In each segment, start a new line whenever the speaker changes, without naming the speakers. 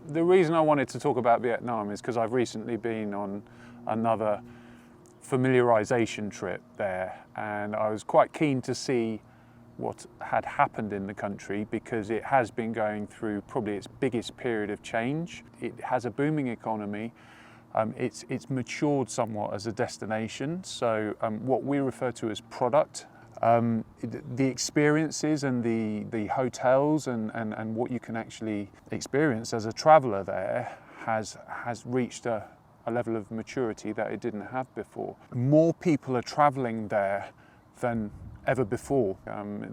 The reason I wanted to talk about Vietnam is because I've recently been on another familiarization trip there, and I was quite keen to see what had happened in the country because it has been going through probably its biggest period of change. It has a booming economy. It's matured somewhat as a destination, so what we refer to as product. The experiences and the hotels and what you can actually experience as a traveller there has reached a level of maturity that it didn't have before. More people are travelling there than ever before.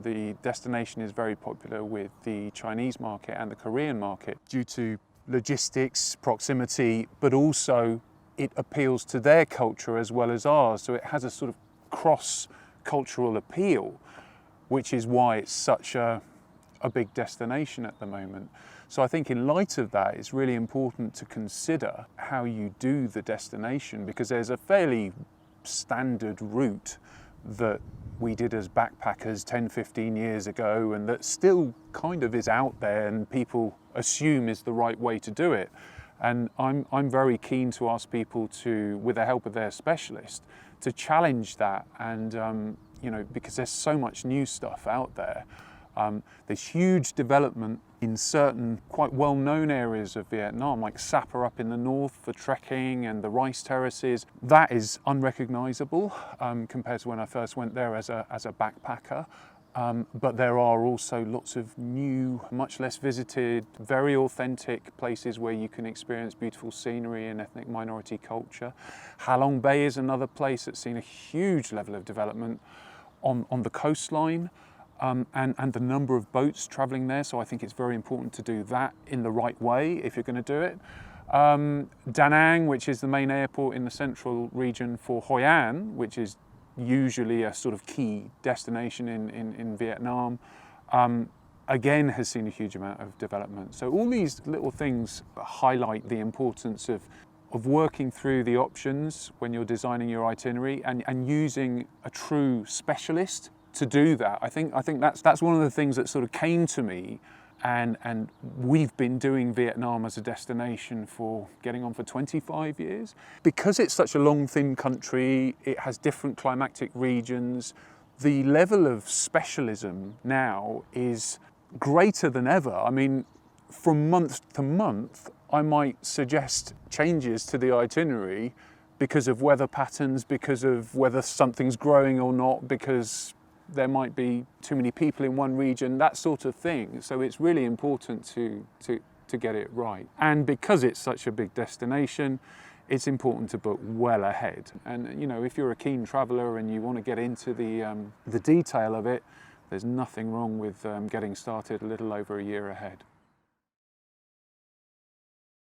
The destination is very popular with the Chinese market and the Korean market due to logistics, proximity, but also it appeals to their culture as well as ours. So it has a sort of cross-cultural appeal, which is why it's such a big destination at the moment. So I think in light of that, it's really important to consider how you do the destination, because there's a fairly standard route that we did as backpackers 10, 15 years ago, and that still kind of is out there and people assume is the right way to do it. And I'm very keen to ask people to, with the help of their specialist, to challenge that. And because there's so much new stuff out there. There's huge development in certain quite well-known areas of Vietnam, like Sapa up in the north for trekking and the rice terraces. That is unrecognisable compared to when I first went there as a backpacker. But there are also lots of new, much less visited, very authentic places where you can experience beautiful scenery and ethnic minority culture. Halong Bay is another place that's seen a huge level of development on the coastline. And the number of boats travelling there, so I think it's very important to do that in the right way if you're going to do it. Da Nang, which is the main airport in the central region for Hoi An, which is usually a sort of key destination in Vietnam, again has seen a huge amount of development. So all these little things highlight the importance of working through the options when you're designing your itinerary and using a true specialist to do that. I think that's one of the things that sort of came to me, and we've been doing Vietnam as a destination for getting on for 25 years. Because it's such a long, thin country, it has different climatic regions, the level of specialism now is greater than ever. I mean, from month to month, I might suggest changes to the itinerary because of weather patterns, because of whether something's growing or not, because there might be too many people in one region, that sort of thing. So it's really important to get it right. And because it's such a big destination, it's important to book well ahead. And if you're a keen traveller and you want to get into the detail of it, there's nothing wrong with getting started a little over a year ahead.